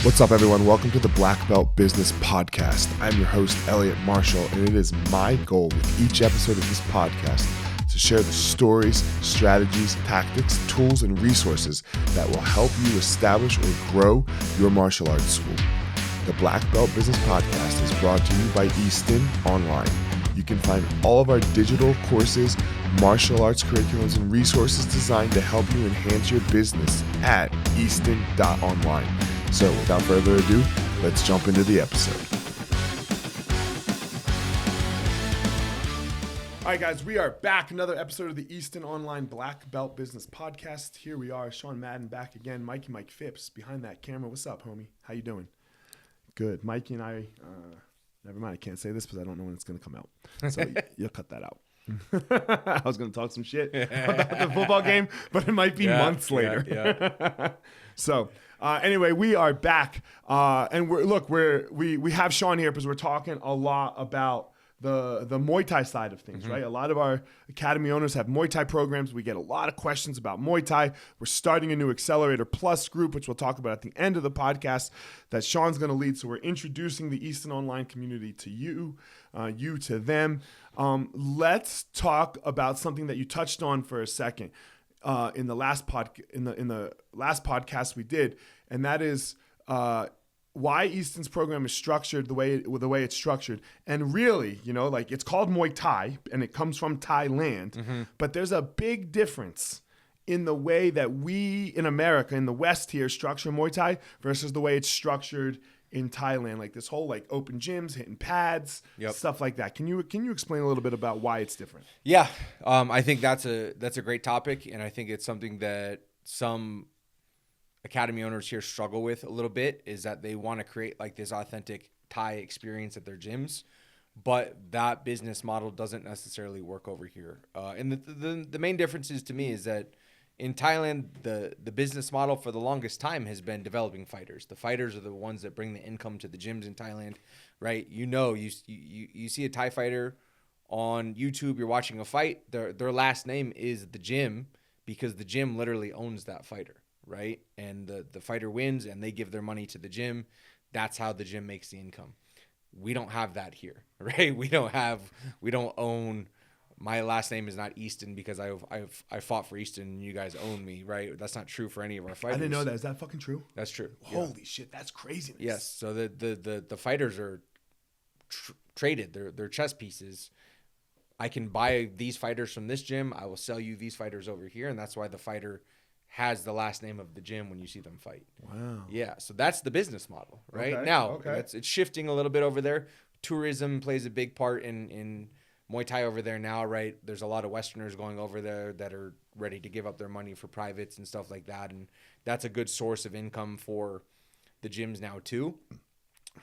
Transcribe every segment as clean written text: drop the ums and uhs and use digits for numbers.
What's up, everyone? Welcome to the Black Belt Business Podcast. I'm your host, Eliot Marshall, and it is my goal with each episode of this podcast to share the stories, strategies, tactics, tools, and resources that will help you establish or grow your martial arts school. The Black Belt Business Podcast is brought to you by Easton.Online. You can find all of our digital courses, martial arts curriculums, and resources designed to help you enhance your business at Easton.Online. So without further ado, let's jump into the episode. All right, guys, we are back. Another episode of the Easton.Online Black Belt Business Podcast. Here we are, Sean Madden back again. Mike Phipps behind that camera. What's up, homie? How you doing? Good. Mikey and I, never mind, I can't say this because I don't know when it's going to come out. So you'll cut that out. I was going to talk some shit about the football game, but it might be months later. Yeah. So anyway, we are back, and we have Sean here because we're talking a lot about the Muay Thai side of things, right? A lot of our academy owners have Muay Thai programs. We get a lot of questions about Muay Thai. We're starting a new Accelerator Plus group, which we'll talk about at the end of the podcast, that Sean's going to lead. So we're introducing the Easton.Online community to you, you to them. Let's talk about something that you touched on for a second in the last podcast we did, and that is why Easton's program is structured the way it's structured. And really, like, it's called Muay Thai and it comes from Thailand, but there's a big difference in the way that we in America, in the West here, structure Muay Thai versus the way it's structured in Thailand. Like this whole open gyms, hitting pads, stuff like that. Can you explain a little bit about why it's different? Yeah, I think that's a great topic, and I think it's something that some academy owners here struggle with a little bit, is that they want to create like this authentic Thai experience at their gyms, but that business model doesn't necessarily work over here. And the main differences to me is that in Thailand, the business model for the longest time has been developing fighters. The fighters are the ones that bring the income to the gyms in Thailand, right? You see a Thai fighter on YouTube, you're watching a fight, their last name is the gym because the gym literally owns that fighter, right? And the fighter wins and they give their money to the gym. That's how the gym makes the income. We don't have that here, right? We don't own. My last name is not Easton because I fought for Easton and you guys own me, right? That's not true for any of our fighters. I didn't know that. Is that fucking true? That's true. Holy shit, that's craziness. Yes. So the fighters are traded. They're chess pieces. I can buy these fighters from this gym. I will sell you these fighters over here, and that's why the fighter has the last name of the gym when you see them fight. Wow. Yeah. So that's the business model, right? Okay. Now it's shifting a little bit over there. Tourism plays a big part in Muay Thai over there now, right? There's a lot of Westerners going over there that are ready to give up their money for privates and stuff like that. And that's a good source of income for the gyms now too.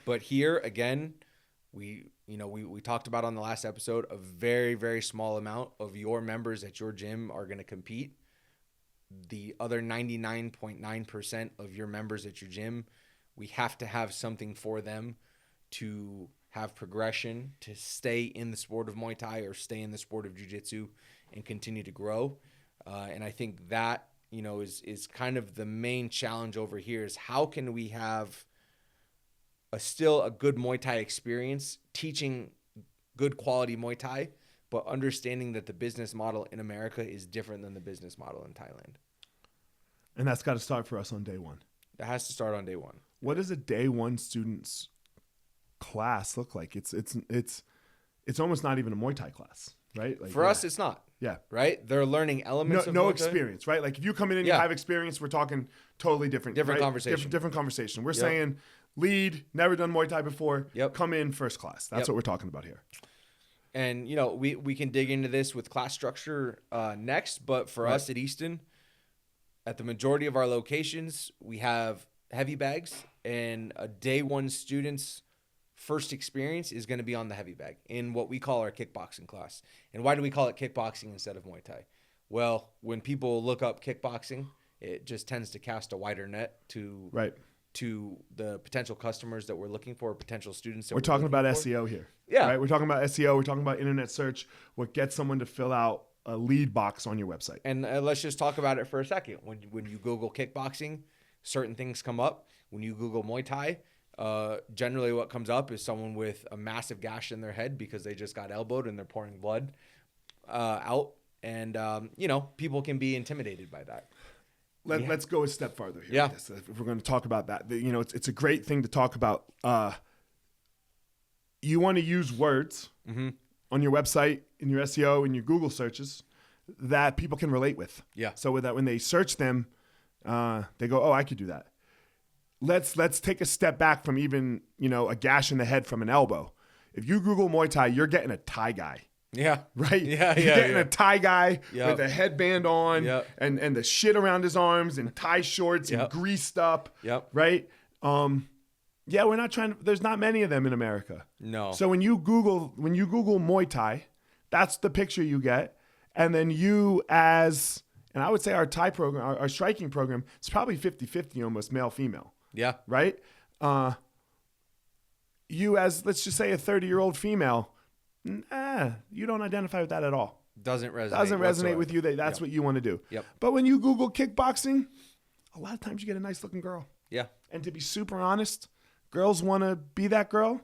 But here, again, we talked about on the last episode, a very, very small amount of your members at your gym are going to compete. The other 99.9% of your members at your gym, we have to have something for them to have progression, to stay in the sport of Muay Thai or stay in the sport of Jiu-Jitsu and continue to grow. And I think that, is kind of the main challenge over here, is how can we have still a good Muay Thai experience, teaching good quality Muay Thai, but understanding that the business model in America is different than the business model in Thailand. And that's got to start for us on day one. That has to start on day one. What does a day one student's class look like? It's almost not even a Muay Thai class, right? Like, for us, it's not. Yeah. Right? They're learning elements of no Muay Thai. Experience, right? Like if you come in and you have experience, we're talking totally different right? conversation. Different conversation. We're saying lead, never done Muay Thai before, come in first class. That's what we're talking about here. And, we can dig into this with class structure next, but for us at Easton, at the majority of our locations, we have heavy bags, and a day one student's first experience is going to be on the heavy bag in what we call our kickboxing class. And why do we call it kickboxing instead of Muay Thai? Well, when people look up kickboxing, it just tends to cast a wider net to the potential customers that we're looking for, potential students that we're talking about SEO here. Yeah. Right? We're talking about SEO. We're talking about internet search, what gets someone to fill out a lead box on your website. And let's just talk about it for a second. When you Google kickboxing, certain things come up. When you Google Muay Thai, generally what comes up is someone with a massive gash in their head because they just got elbowed and they're pouring blood out. And, people can be intimidated by that. Let's go a step farther here. Yeah. With this, if we're going to talk about that, it's a great thing to talk about. You want to use words on your website, in your SEO, in your Google searches that people can relate with. Yeah. So with that, when they search them, they go, "Oh, I could do that." Let's take a step back from even a gash in the head from an elbow. If you Google Muay Thai, you're getting a Thai guy. Yeah. Right? Yeah. You're getting a Thai guy Yep. with a headband on Yep. and the shit around his arms and Thai shorts and Yep. greased up. Yep. Right? Yeah, we're not trying to, there's not many of them in America. No. So when you Google Muay Thai, that's the picture you get. And then you and I would say our Thai program, our striking program, it's probably 50-50 almost male, female. Yeah. Right? You as, let's just say a 30-year-old female, you don't identify with that at all. Doesn't resonate. Whatsoever. With you. That's what you want to do. Yep. But when you Google kickboxing, a lot of times you get a nice looking girl. Yeah. And to be super honest, girls want to be that girl.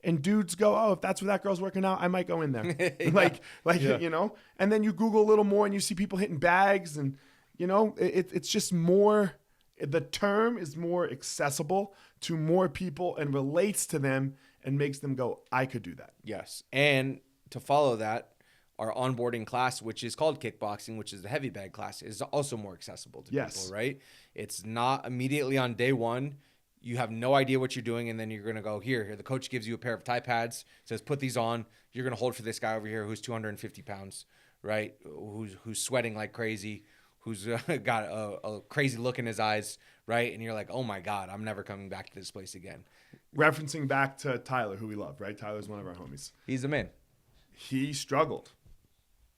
And dudes go, oh, if that's what that girl's working out, I might go in there. Yeah. And then you Google a little more and you see people hitting bags and, it's just more, the term is more accessible to more people and relates to them and makes them go, I could do that. Yes. And to follow that, our onboarding class, which is called kickboxing, which is the heavy bag class, is also more accessible to people, right? It's not immediately on day one. You have no idea what you're doing, and then you're going to go, here, the coach gives you a pair of Thai pads, says, put these on. You're going to hold for this guy over here who's 250 pounds, right? Who's sweating like crazy, who's got a crazy look in his eyes, right? And you're like, oh my God, I'm never coming back to this place again. Referencing back to Tyler, who we love, right? Tyler's one of our homies. He's the man. He struggled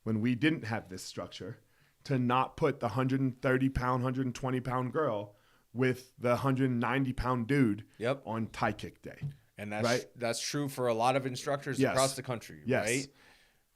when we didn't have this structure to not put the 130-pound, 120-pound girl with the 190-pound dude on Thai kick day. And that's true for a lot of instructors across the country, right?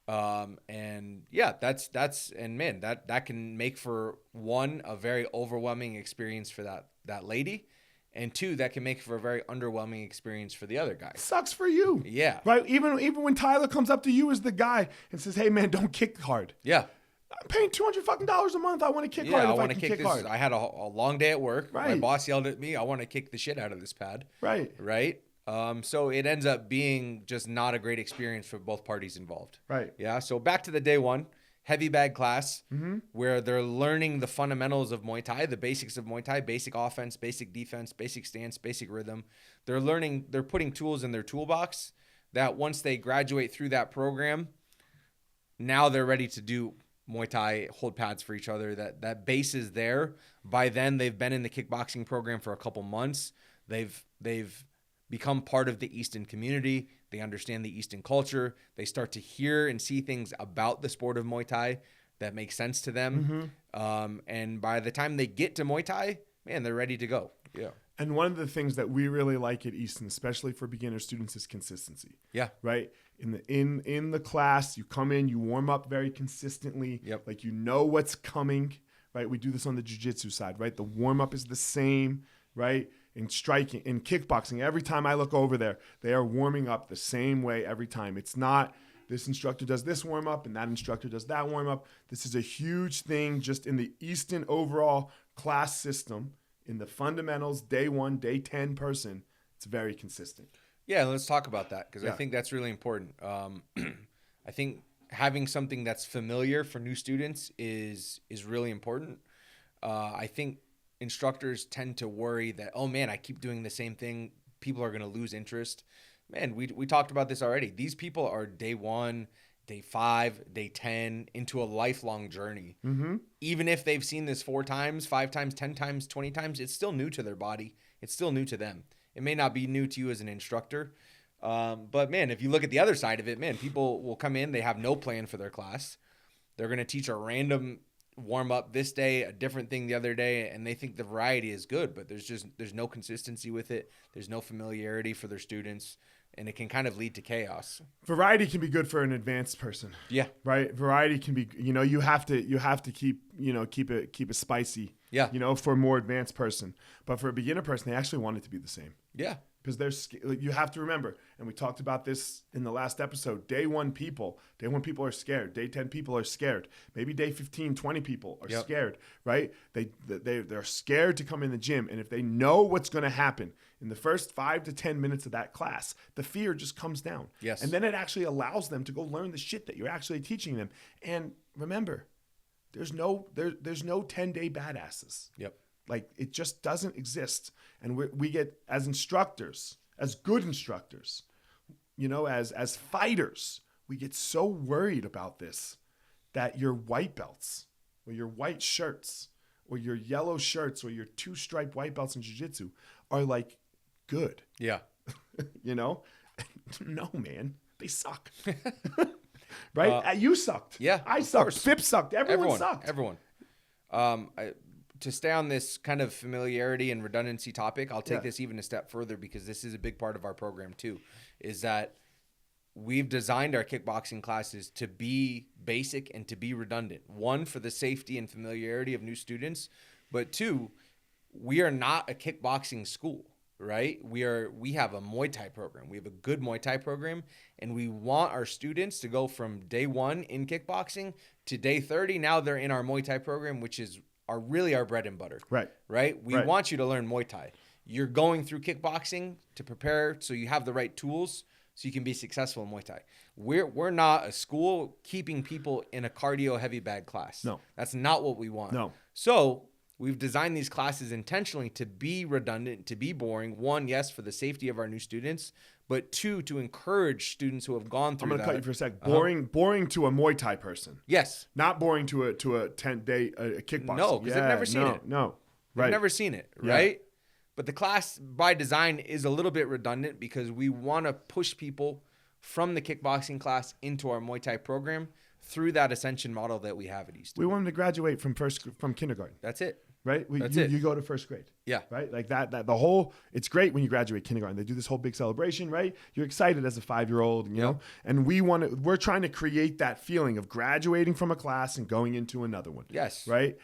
And yeah, that can make for one, a very overwhelming experience for that lady. And two, that can make for a very underwhelming experience for the other guy. Sucks for you. Yeah. Right? Even when Tyler comes up to you as the guy and says, hey man, don't kick hard. Yeah. I'm paying $200 a month. I want to kick hard. I want to kick hard. I had a long day at work. Right. My boss yelled at me. I want to kick the shit out of this pad. Right. Right. So it ends up being just not a great experience for both parties involved. Right. Yeah. So back to the day one heavy bag class where they're learning the fundamentals of Muay Thai, the basics of Muay Thai, basic offense, basic defense, basic stance, basic rhythm. They're putting tools in their toolbox that once they graduate through that program, now they're ready to do Muay Thai, hold pads for each other. That base is there. By then, they've been in the kickboxing program for a couple months. They've become part of the Easton community. They understand the Easton culture. They start to hear and see things about the sport of Muay Thai that make sense to them. And by the time they get to Muay Thai, man, they're ready to go. Yeah. And one of the things that we really like at Easton, especially for beginner students, is consistency. Yeah. Right? In the class, you come in, you warm up very consistently. Yep. Like you know what's coming, right? We do this on the jiu-jitsu side, right? The warm-up is the same, right? In striking, in kickboxing, every time I look over there, they are warming up the same way every time. It's not this instructor does this warm-up and that instructor does that warm-up. This is a huge thing just in the Easton overall class system. In the fundamentals, day 1, day 10 person, it's very consistent. Yeah, let's talk about that because I think that's really important. I think having something that's familiar for new students is really important. I think instructors tend to worry that, oh man, I keep doing the same thing. People are going to lose interest. Man, we talked about this already. These people are day 1, day 5, day 10 into a lifelong journey. Even if they've seen this 4 times, 5 times, 10 times, 20 times, it's still new to their body. It's still new to them. It may not be new to you as an instructor. But man, if you look at the other side of it, man, people will come in, they have no plan for their class. They're going to teach a random warm up this day, a different thing the other day, and they think the variety is good, but there's no consistency with it. There's no familiarity for their students, and it can kind of lead to chaos. Variety can be good for an advanced person. Yeah. Right? Variety can be, you have to keep it spicy. Yeah. You know, for a more advanced person. But for a beginner person, they actually want it to be the same. Yeah. Because you have to remember, and we talked about this in the last episode, day one people are scared. Day 10 people are scared. Maybe day 15, 20 people are scared, right? They're scared to come in the gym. And if they know what's going to happen in the first 5 to 10 minutes of that class, the fear just comes down. Yes. And then it actually allows them to go learn the shit that you're actually teaching them. And remember, there's no 10-day badasses. Yep. Like, it just doesn't exist. And we get, as instructors, as good instructors, you know, as fighters, we get so worried about this that your white belts or your white shirts or your yellow shirts or your 2-stripe white belts in jiu-jitsu are like good. Yeah. You know? No, man. They suck. Right? You sucked. Yeah. I sucked. Phipps sucked. Everyone sucked. Everyone. To stay on this kind of familiarity and redundancy topic, I'll take this even a step further, because this is a big part of our program too, is that we've designed our kickboxing classes to be basic and to be redundant. One, for the safety and familiarity of new students, but two, we are not a kickboxing school, right? We have a Muay Thai program. We have a good Muay Thai program, and we want our students to go from day 1 in kickboxing to day 30. Now they're in our Muay Thai program, which is really our bread and butter. Right? We want you to learn Muay Thai. You're going through kickboxing to prepare so you have the right tools so you can be successful in Muay Thai. We're not a school keeping people in a cardio heavy bag class. No. That's not what we want. No. So we've designed these classes intentionally to be redundant, to be boring. One, yes, for the safety of our new students, but two, to encourage students who have gone through I'm going to cut you for a sec. Boring to a Muay Thai person. Yes. Not boring to a 10-day kickboxing. No, because they've never seen it. No. They've never seen it, right? But the class by design is a little bit redundant because we want to push people from the kickboxing class into our Muay Thai program through that ascension model that we have at Easton. We want them to graduate from kindergarten. That's it. Right? You go to first grade. Yeah. Right? Like that it's great when you graduate kindergarten. They do this whole big celebration, right? You're excited as a 5-year-old, you know? And we're trying to create that feeling of graduating from a class and going into another one. Yes. Right?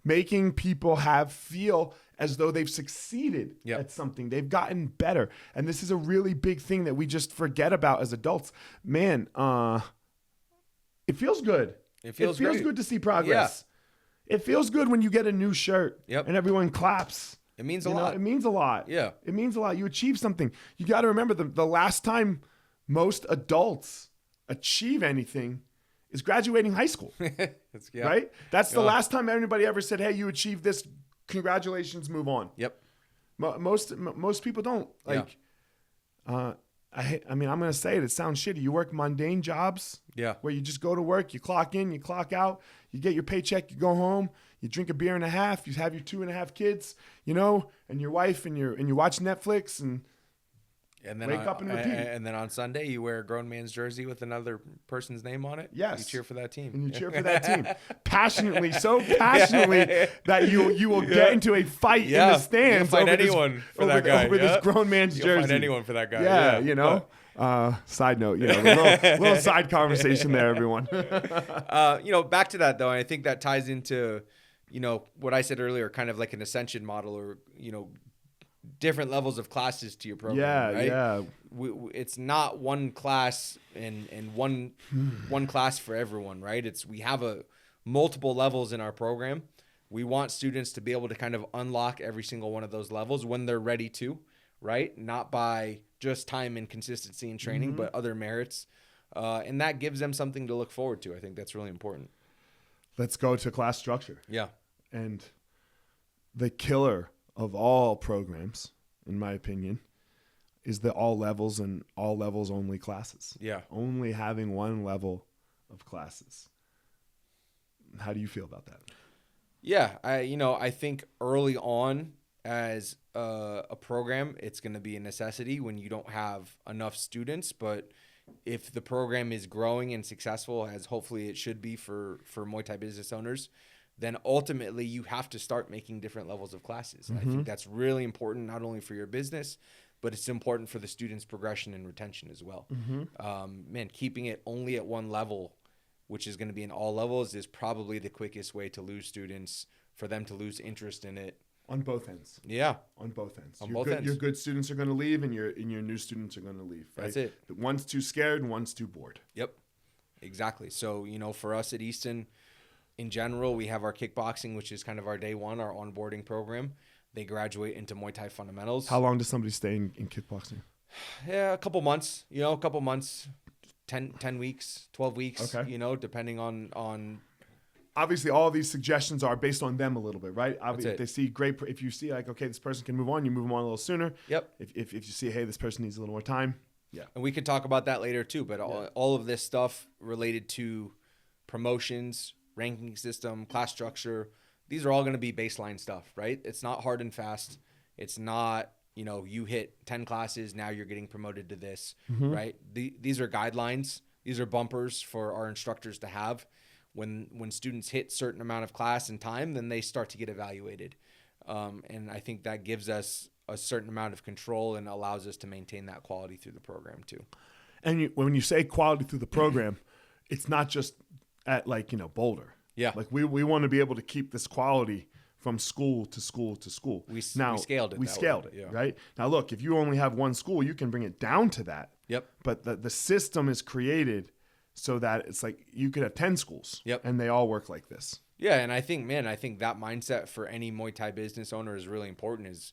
Making people feel as though they've succeeded at something. They've gotten better. And this is a really big thing that we just forget about as adults. Man, it feels good. It feels good to see progress. Yeah. It feels good when you get a new shirt and everyone claps. It means a lot. It means a lot. Yeah. It means a lot. You achieve something. You got to remember the last time most adults achieve anything is graduating high school. Right? That's the last time anybody ever said, hey, you achieved this. Congratulations, move on. Yep. Most people don't. I mean, I'm going to say it. It sounds shitty. You work mundane jobs where you just go to work, you clock in, you clock out, you get your paycheck, you go home, you drink a beer and a half, you have your 2.5 kids, you know, and your wife, and you watch Netflix and then wake up and repeat. And then on Sunday, you wear a grown man's jersey with another person's name on it. Yes. You cheer for that team. And you cheer for that team. Passionately, so passionately that you will get into a fight in the stands. You'll find anyone for that guy. Over this grown man's jersey. You'll find anyone for that guy. Yeah, you know. Side note, little side conversation there, everyone. Back to that, though, and I think that ties into, what I said earlier, kind of like an ascension model or, different levels of classes to your program. Right? It's not one class and one class for everyone, right? We have multiple levels in our program. We want students to be able to kind of unlock every single one of those levels when they're ready to, right? Not by just time and consistency and training, but other merits. And that gives them something to look forward to. I think that's really important. Let's go to class structure. Yeah. And the killer of all programs, in my opinion, is the all levels and all levels only classes. Yeah. Only having one level of classes. How do you feel about that? Yeah. I think early on as a program, it's going to be a necessity when you don't have enough students. But if the program is growing and successful, as hopefully it should be for Muay Thai business owners, then ultimately you have to start making different levels of classes. I think that's really important, not only for your business, but it's important for the students' progression and retention as well. Keeping it only at one level which is going to be in all levels, is probably the quickest way to lose students, for them to lose interest in it. On both ends. Yeah. On both ends. On both ends. Your good students are going to leave, and your new students are going to leave. Right? That's it. The one's too scared, and one's too bored. Yep. Exactly. So, for us at Easton, in general, we have our kickboxing, which is kind of our day one, our onboarding program. They graduate into Muay Thai fundamentals. How long does somebody stay in kickboxing? Yeah, a couple months. 10 weeks, 12 weeks. Okay. Depending on. Obviously, all these suggestions are based on them a little bit, right? Obviously, if they see great, if you see like, okay, this person can move on, you move them on a little sooner. Yep. If you see, hey, this person needs a little more time. Yeah. And we could talk about that later too. But all of this stuff related to promotions, ranking system, class structure, these are all going to be baseline stuff, right? It's not hard and fast. It's not, you hit 10 classes, now you're getting promoted to this, right? These are guidelines. These are bumpers for our instructors to have. When students hit certain amount of class and time, then they start to get evaluated. And I think that gives us a certain amount of control and allows us to maintain that quality through the program too. And when you say quality through the program, it's not just at Boulder. Yeah. Like we want to be able to keep this quality from school to school to school. We scaled it. We scaled it, right? Now, look, if you only have one school, you can bring it down to that. Yep. But the system is created so that it's like you could have 10 schools. Yep. And they all work like this. Yeah, and I think that mindset for any Muay Thai business owner is really important. Is,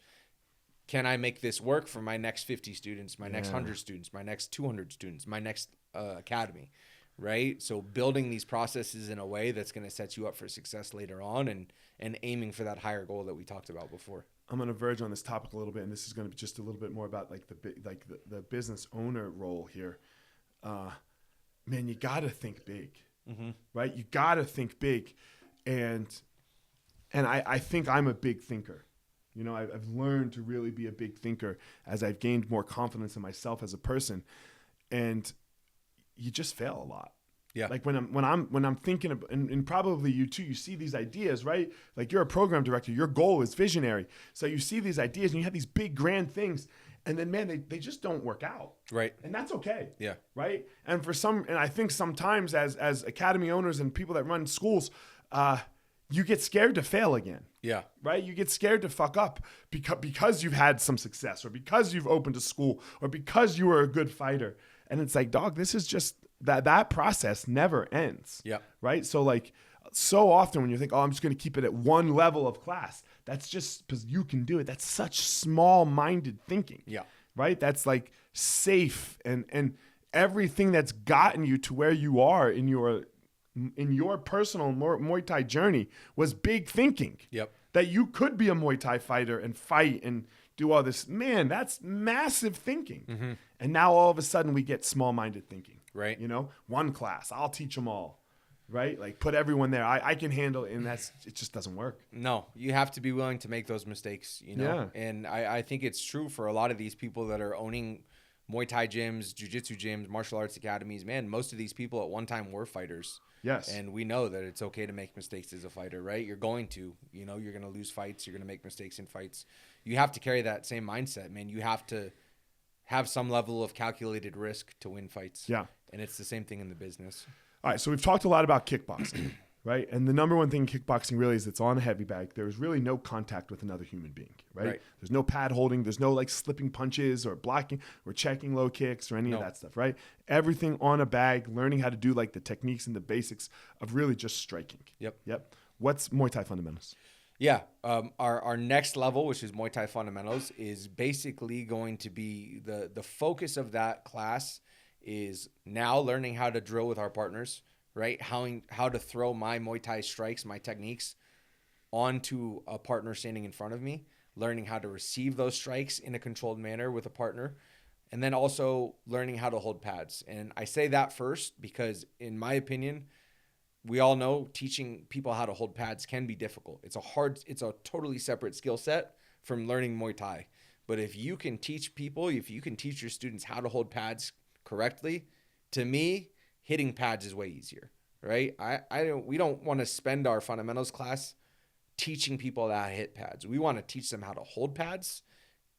can I make this work for my next 50 students, my next 100 students, my next 200 students, my next academy, right? So building these processes in a way that's going to set you up for success later on, and aiming for that higher goal that we talked about before. I'm going to verge on this topic a little bit, and this is going to be just a little bit more about the business owner role here. Man, you got to think big, right? You got to think big. And I think I'm a big thinker. I've learned to really be a big thinker as I've gained more confidence in myself as a person. And you just fail a lot. Yeah. Like when I'm thinking of, and probably you too, you see these ideas, right? Like you're a program director, your goal is visionary. So you see these ideas and you have these big grand things, and then man, they just don't work out. Right. And that's okay. Yeah. Right. And I think sometimes as academy owners and people that run schools, you get scared to fail again. Yeah. Right. You get scared to fuck up because you've had some success, or because you've opened a school, or because you were a good fighter. And it's like, dog, this is just that process never ends. Yeah. Right. So so often when you think, oh, I'm just going to keep it at one level of class, that's just because you can do it. That's such small-minded thinking. Yeah. Right. That's like safe, and everything that's gotten you to where you are in your personal Muay Thai journey was big thinking. Yep. That you could be a Muay Thai fighter and fight and do all this. Man, that's massive thinking. Mm-hmm. And now all of a sudden we get small-minded thinking. Right. One class, I'll teach them all. Right? Like put everyone there. I can handle it, and it just doesn't work. No, you have to be willing to make those mistakes, Yeah. And I think it's true for a lot of these people that are owning Muay Thai gyms, jiu-jitsu gyms, martial arts academies. Man, most of these people at one time were fighters. Yes. And we know that it's okay to make mistakes as a fighter, right? You're going to, you're going to lose fights. You're going to make mistakes in fights. You have to carry that same mindset, man. You have to have some level of calculated risk to win fights. Yeah. And it's the same thing in the business. All right. So we've talked a lot about kickboxing, right? And the number one thing in kickboxing really is it's on a heavy bag. There's really no contact with another human being, right? There's no pad holding. There's no slipping punches or blocking or checking low kicks or any of that stuff, right? Everything on a bag, learning how to do the techniques and the basics of really just striking. Yep. What's Muay Thai fundamentals? Yeah. Our next level, which is Muay Thai fundamentals, is basically going to be the focus of that class is now learning how to drill with our partners, right? How to throw my Muay Thai strikes, my techniques onto a partner standing in front of me, learning how to receive those strikes in a controlled manner with a partner, and then also learning how to hold pads. And I say that first because in my opinion, we all know teaching people how to hold pads can be difficult. It's a totally separate skill set from learning Muay Thai. But if you can teach your students how to hold pads correctly, to me, hitting pads is way easier, right? We don't want to spend our fundamentals class teaching people how to hit pads. We want to teach them how to hold pads.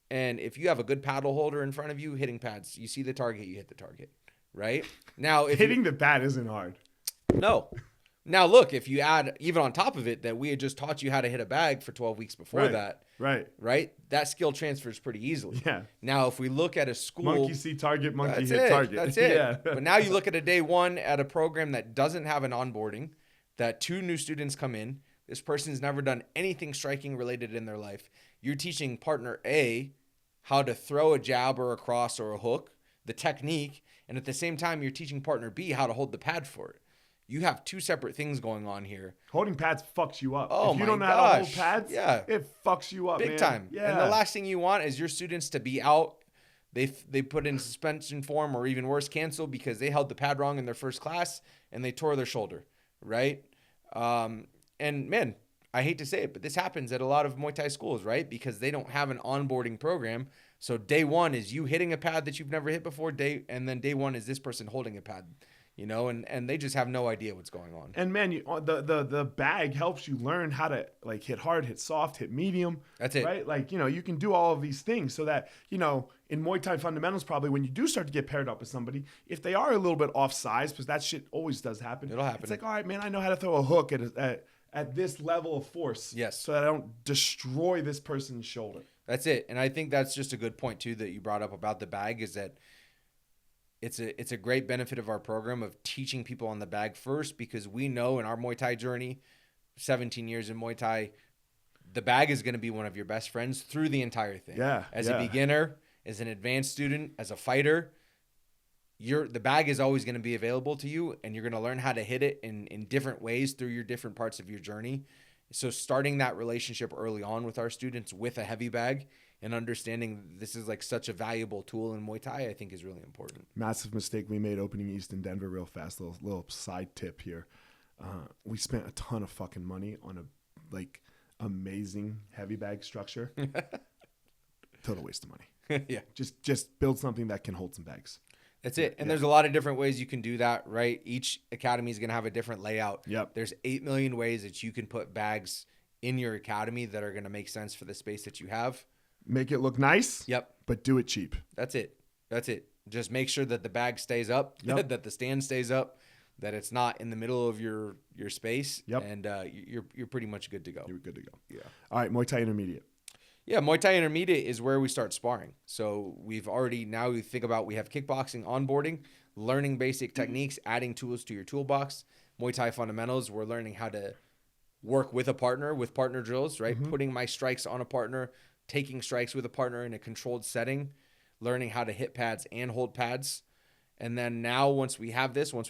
And if you have a good paddle holder in front of you, hitting pads, you see the target, you hit the target, right? Now, hitting the pad isn't hard. No. Now, look, if you add even on top of it that we had just taught you how to hit a bag for 12 weeks before that, right? That skill transfers pretty easily. Yeah. Now, if we look at a school. Monkey see target, monkey that's hit it. target. That's it. Yeah. But now you look at a day one at a program that doesn't have an onboarding, that 2 new students come in. This person's never done anything striking related in their life. You're teaching partner A how to throw a jab or a cross or a hook, the technique, and at the same time, you're teaching partner B how to hold the pad for it. You have 2 separate things going on here. Holding pads fucks you up. Oh, if you my don't know how to hold pads, it fucks you up, big man. time. Yeah. And the last thing you want is your students to be out. They put in suspension form or even worse, cancel because they held the pad wrong in their first class and they tore their shoulder, right? And man, I hate to say it, but this happens at a lot of Muay Thai schools, right? Because they don't have an onboarding program. So day one is you hitting a pad that you've never hit before, and then day one is this person holding a pad, and they just have no idea what's going on. And man, the bag helps you learn how to like hit hard, hit soft, hit medium. That's it. Right? Like, you can do all of these things so that, in Muay Thai fundamentals, probably when you do start to get paired up with somebody, if they are a little bit off size, because that shit always does happen. It'll happen. It's like, all right, man, I know how to throw a hook at this level of force. Yes. So that I don't destroy this person's shoulder. That's it. And I think that's just a good point too that you brought up about the bag is that it's a great benefit of our program of teaching people on the bag first, because we know in our Muay Thai journey, 17 years in Muay Thai, the bag is going to be one of your best friends through the entire thing. Yeah. As a beginner, as an advanced student, as a fighter, the bag is always going to be available to you, and you're going to learn how to hit it in different ways through your different parts of your journey. So starting that relationship early on with our students with a heavy bag and understanding this is like such a valuable tool in Muay Thai, I think is really important. Massive mistake we made opening Easton Denver real fast. Little side tip here. We spent a ton of fucking money on a amazing heavy bag structure. Total waste of money. Yeah. Just build something that can hold some bags. That's it. And there's a lot of different ways you can do that, right? Each academy is going to have a different layout. Yep. There's 8 million ways that you can put bags in your academy that are going to make sense for the space that you have. Make it look nice. Yep. But do it cheap. That's it. Just make sure that the bag stays up, that the stand stays up, that it's not in the middle of your space. Yep. And you're pretty much good to go. You're good to go. Yeah. All right, Muay Thai Intermediate. Yeah, Muay Thai Intermediate is where we start sparring. So we think about, we have kickboxing onboarding, learning basic techniques, adding tools to your toolbox. Muay Thai fundamentals, we're learning how to work with a partner, with partner drills, right? Mm-hmm. Putting my strikes on a partner, taking strikes with a partner in a controlled setting, learning how to hit pads and hold pads. And then now once we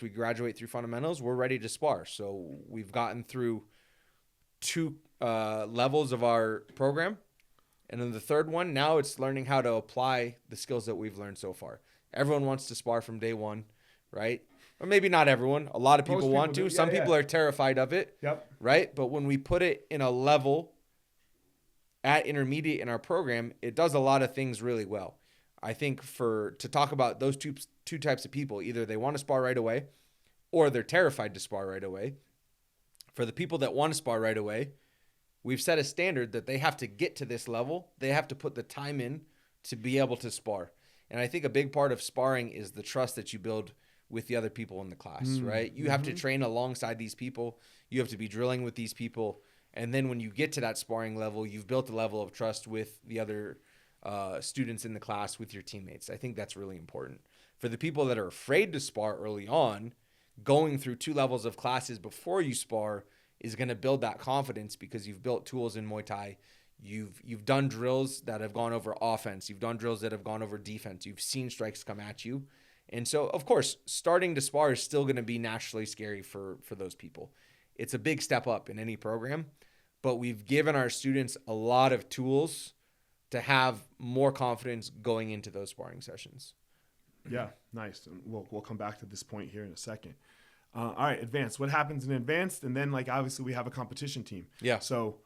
graduate through fundamentals, we're ready to spar. So we've gotten through 2 levels of our program. And then the third one, now it's learning how to apply the skills that we've learned so far. Everyone wants to spar from day one, right? Or maybe not everyone. A lot of people want to. Some people are terrified of it, right? But when we put it in a level at intermediate in our program, it does a lot of things really well. I think to talk about those two types of people, either they want to spar right away or they're terrified to spar right away. For the people that want to spar right away, we've set a standard that they have to get to this level. They have to put the time in to be able to spar. And I think a big part of sparring is the trust that you build with the other people in the class, right? You have to train alongside these people. You have to be drilling with these people. And then when you get to that sparring level, you've built a level of trust with the other students in the class, with your teammates. I think that's really important. For the people that are afraid to spar early on, going through 2 levels of classes before you spar is going to build that confidence, because you've built tools in Muay Thai. You've done drills that have gone over offense. You've done drills that have gone over defense. You've seen strikes come at you. And so, of course, starting to spar is still going to be naturally scary for those people. It's a big step up in any program, but we've given our students a lot of tools to have more confidence going into those sparring sessions. Yeah, nice. And we'll come back to this point here in a second. All right, advanced. What happens in advanced? And then, obviously, we have a competition team. Yeah. So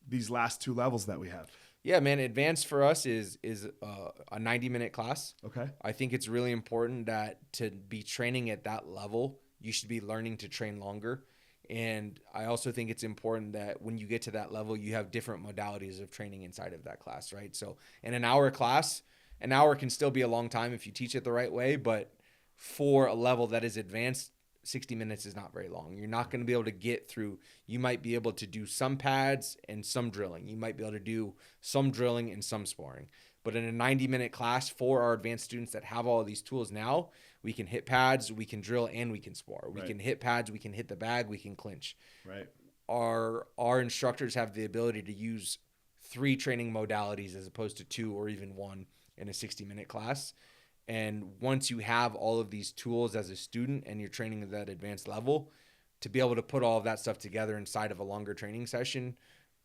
these last 2 levels that we have. Yeah, man. Advanced for us is a 90-minute class. Okay. I think it's really important that to be training at that level, you should be learning to train longer. And I also think it's important that when you get to that level, you have different modalities of training inside of that class, right? So in an hour class, an hour can still be a long time if you teach it the right way, but for a level that is advanced, 60 minutes is not very long. You're not going to be able to get through. You might be able to do some pads and some drilling. You might be able to do some drilling and some sparring. But in a 90-minute class for our advanced students that have all of these tools now, we can hit pads, we can drill, and we can spar. We can hit pads, we can hit the bag, we can clinch. Right. Our instructors have the ability to use 3 training modalities as opposed to 2 or even 1 in a 60-minute class. And once you have all of these tools as a student and you're training at that advanced level, to be able to put all of that stuff together inside of a longer training session,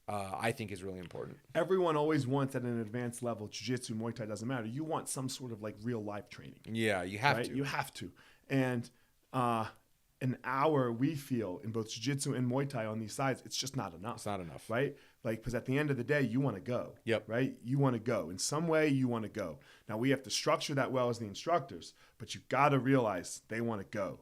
I think is really important. Everyone always wants at an advanced level, jiu-jitsu, Muay Thai, doesn't matter. You want some sort of like real life training. Yeah, you have to. You have to. And an hour, we feel, in both jiu-jitsu and Muay Thai on these sides, it's just not enough. It's not enough. Right? Like, because at the end of the day, you want to go. Yep. Right? You want to go. In some way, you want to go. Now, we have to structure that well as the instructors, but you got to realize they want to go.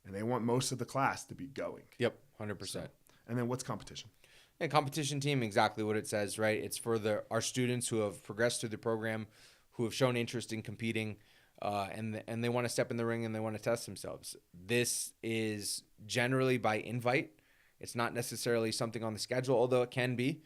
And they want most of the class to be going. Yep, 100%. So, and then what's competition? And competition team, exactly what it says, right? It's for our students who have progressed through the program, who have shown interest in competing, and they want to step in the ring and they want to test themselves. This is generally by invite. It's not necessarily something on the schedule, although it can be.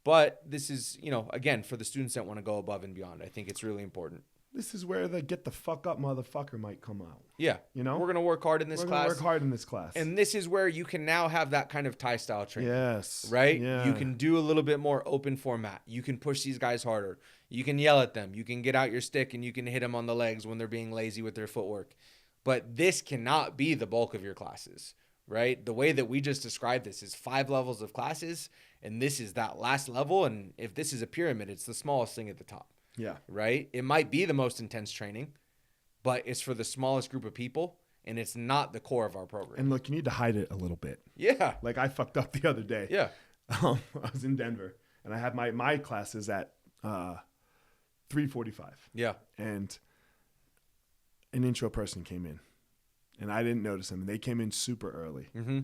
But this is, again, for the students that want to go above and beyond. I think it's really important. This is where the get the fuck up motherfucker might come out. Yeah. We're going to work hard in this class. We're going to work hard in this class. And this is where you can now have that kind of Thai style training. Yes. Right? Yeah. You can do a little bit more open format. You can push these guys harder. You can yell at them. You can get out your stick and you can hit them on the legs when they're being lazy with their footwork. But this cannot be the bulk of your classes, right? The way that we just described this is 5 levels of classes, and this is that last level. And if this is a pyramid, it's the smallest thing at the top. Yeah. Right? It might be the most intense training, but it's for the smallest group of people, and it's not the core of our program. And look, you need to hide it a little bit. Yeah. Like I fucked up the other day. Yeah. I was in Denver, and I had my classes at 3:45. Yeah. And an intro person came in, and I didn't notice them. And they came in super early. Mm-hmm.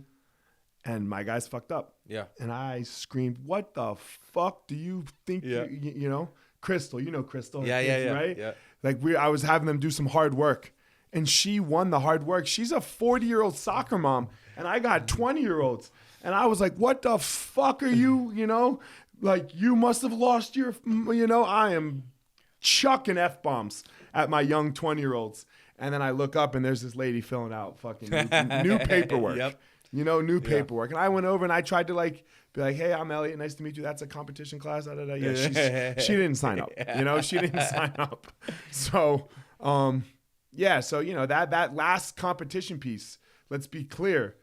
And my guys fucked up. Yeah. And I screamed, "What the fuck do you think you know?" Crystal, Crystal. Yeah. Right? Yeah. Like I was having them do some hard work, and she won the hard work. She's a 40-year-old soccer mom, and I got 20-year-olds. And I was like, what the fuck are you, like you must have lost your, I am chucking F-bombs at my young 20-year-olds. And then I look up and there's this lady filling out fucking new paperwork. Yep. New paperwork. And I went over and I tried to be like, hey, I'm Eliot. Nice to meet you. That's a competition class. Yeah, she didn't sign up. She didn't sign up. So, so, that last competition piece, let's be clear,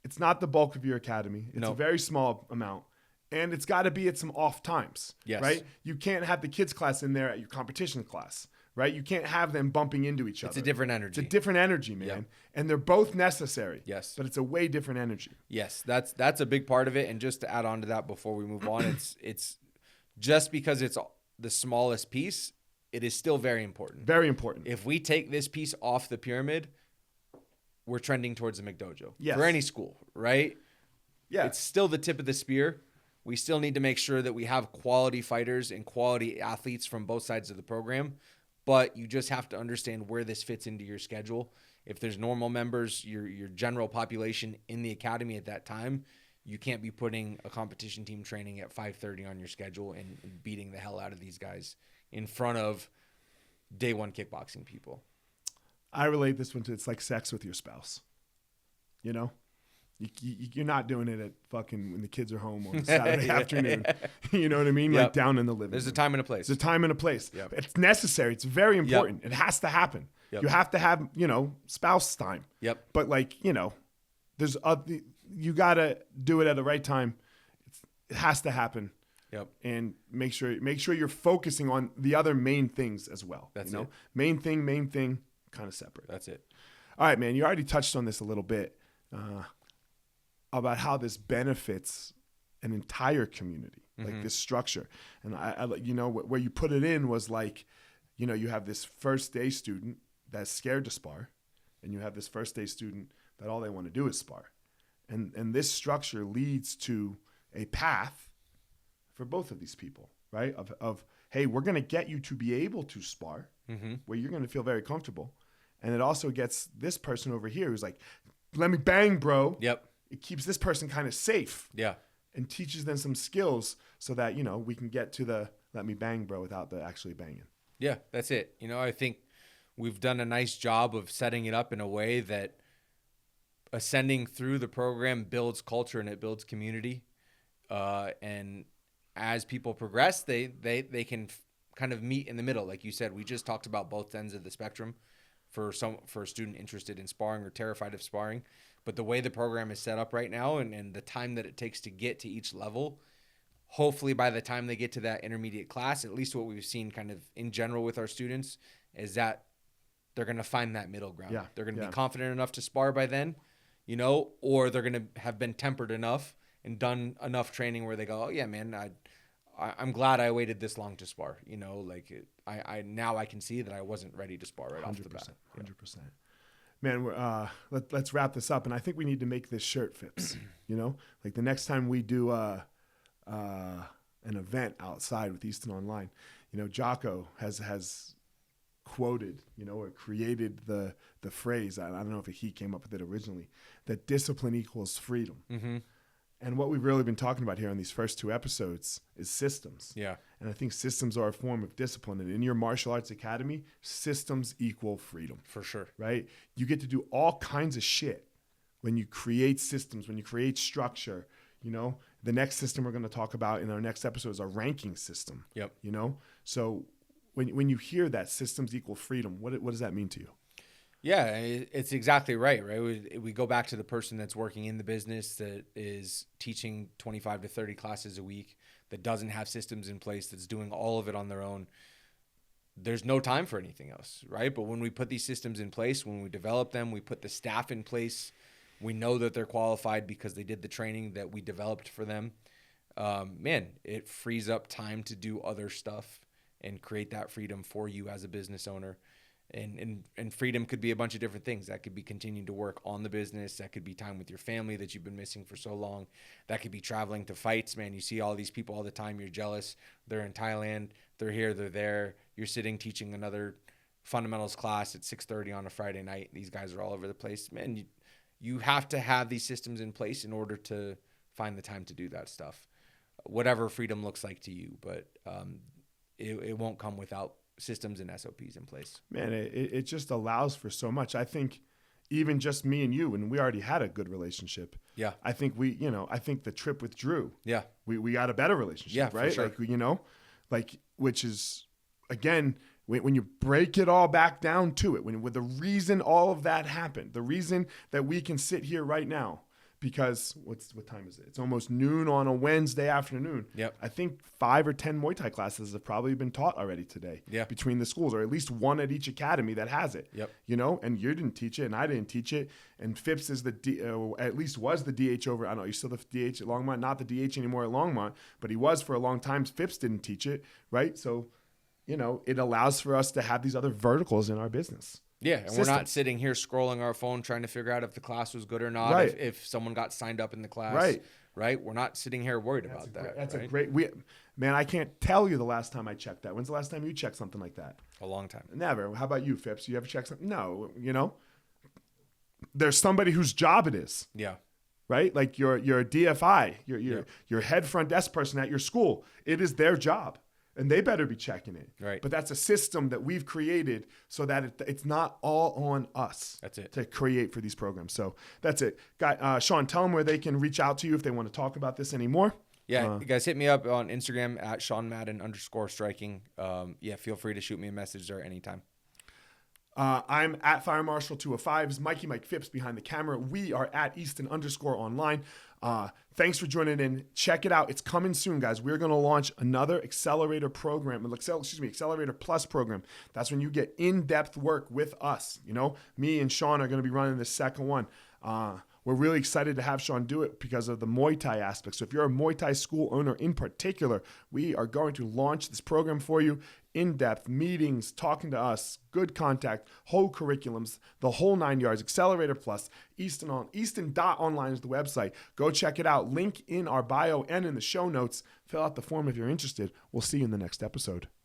it's not the bulk of your academy. It's a very small amount. And it's got to be at some off times, right? You can't have the kids class in there at your competition class, right? You can't have them bumping into each other. It's a different energy. It's a different energy, man. Yep. And they're both necessary. Yes. But it's a way different energy. Yes, that's a big part of it. And just to add on to that before we move on, it's just because it's the smallest piece, it is still very important. Very important. If we take this piece off the pyramid, we're trending towards the McDojo. Yes. For any school, right? Yeah. It's still the tip of the spear. We still need to make sure that we have quality fighters and quality athletes from both sides of the program, but you just have to understand where this fits into your schedule. If there's normal members, your general population in the academy at that time, you can't be putting a competition team training at 5:30 on your schedule and beating the hell out of these guys in front of day one kickboxing people. I relate this one to it's like sex with your spouse. You're not doing it at fucking when the kids are home on Saturday afternoon. You know what I mean? Yep. Like down in the living room. There's a time and a place. There's a time and a place. Yep. It's necessary. It's very important. It has to happen. Yep. You have to have, spouse time. Yep. But there's you got to do it at the right time. It has to happen. Yep. And make sure you're focusing on the other main things as well. That's it. Main thing, kind of separate. That's it. All right, man. You already touched on this a little bit about how this benefits an entire community, like this structure. And I where you put it in was like, you have this first day student that's scared to spar, and you have this first day student that all they want to do is spar. And this structure leads to a path for both of these people, right? Of hey, we're going to get you to be able to spar, where you're going to feel very comfortable. And it also gets this person over here who's like, let me bang, bro. Yep. It keeps this person kind of safe. Yeah. And teaches them some skills so that, we can get to the let me bang, bro, without the actually banging. Yeah, that's it. I think we've done a nice job of setting it up in a way that ascending through the program builds culture and it builds community. And as people progress, they can kind of meet in the middle. Like you said, we just talked about both ends of the spectrum for a student interested in sparring or terrified of sparring. But the way the program is set up right now and the time that it takes to get to each level, hopefully by the time they get to that intermediate class, at least what we've seen kind of in general with our students, is that they're going to find that middle ground. Yeah. They're going to be confident enough to spar by then, or they're going to have been tempered enough and done enough training where they go, oh yeah, man, I'm glad I waited this long to spar. I now I can see that I wasn't ready to spar right off the bat. 100%. Man, let's wrap this up, and I think we need to make this shirt, Phipps. Like the next time we do an event outside with Easton.Online, Jocko has quoted, or created the phrase. I don't know if he came up with it originally, that discipline equals freedom. Mm-hmm. And what we've really been talking about here on these first 2 episodes is systems. Yeah. And I think systems are a form of discipline. And in your martial arts academy, systems equal freedom. For sure. Right? You get to do all kinds of shit when you create systems, when you create structure. The next system we're going to talk about in our next episode is a ranking system. Yep. So when you hear that systems equal freedom, what does that mean to you? Yeah, it's exactly right? We go back to the person that's working in the business that is teaching 25 to 30 classes a week, that doesn't have systems in place, that's doing all of it on their own. There's no time for anything else, right? But when we put these systems in place, when we develop them, we put the staff in place, we know that they're qualified because they did the training that we developed for them. It frees up time to do other stuff and create that freedom for you as a business owner. And freedom could be a bunch of different things. That could be continuing to work on the business. That could be time with your family that you've been missing for so long. That could be traveling to fights, man. You see all these people all the time. You're jealous. They're in Thailand. They're here. They're there. You're sitting teaching another fundamentals class at 6:30 on a Friday night. These guys are all over the place. Man, you have to have these systems in place in order to find the time to do that stuff. Whatever freedom looks like to you, but it won't come without systems and SOPs in place. Man, it just allows for so much. I think even just me and you, and we already had a good relationship. Yeah. I think I think the trip with Drew. Yeah. We got a better relationship, yeah, right? For sure. Which is, again, when you break it all back down to it, with the reason all of that happened, the reason that we can sit here right now, because what time is it? It's almost noon on a Wednesday afternoon. Yep. I think 5 or 10 Muay Thai classes have probably been taught already today. Yeah. Between the schools, or at least one at each academy that has it. Yep. And you didn't teach it, and I didn't teach it, and Phipps is at least was the DH over. I don't know, he's still the DH at Longmont, not the DH anymore at Longmont, but he was for a long time. Phipps didn't teach it, right? So, it allows for us to have these other verticals in our business. Yeah, and we're not sitting here scrolling our phone trying to figure out if the class was good or not, right. if someone got signed up in the class, right? We're not sitting here worried about that. That's a great, man, I can't tell you the last time I checked that. When's the last time you checked something like that? A long time. Never. How about you, Phipps? You ever check something? No, there's somebody whose job it is. Yeah. Right? Like you're a DFI, your head front desk person at your school. It is their job. And they better be checking it. Right. But that's a system that we've created so that it's not all on us. That's it. To create for these programs. So that's it. Sean, tell them where they can reach out to you if they want to talk about this anymore. Yeah, you guys hit me up on Instagram at SeanMadden_striking. Feel free to shoot me a message there anytime. I'm at Fire Marshal 205's Mikey Mike Phipps behind the camera. We are at Easton_Online. Thanks for joining in. Check it out. It's coming soon, guys. We're going to launch another accelerator program, Accelerator Plus program. That's when you get in-depth work with us. Me and Sean are going to be running the second one. We're really excited to have Sean do it because of the Muay Thai aspect. So if you're a Muay Thai school owner in particular, we are going to launch this program for you. In-depth meetings, talking to us, good contact, whole curriculums, the whole 9 yards, Accelerator Plus, Easton.Online is the website. Go check it out. Link in our bio and in the show notes. Fill out the form if you're interested. We'll see you in the next episode.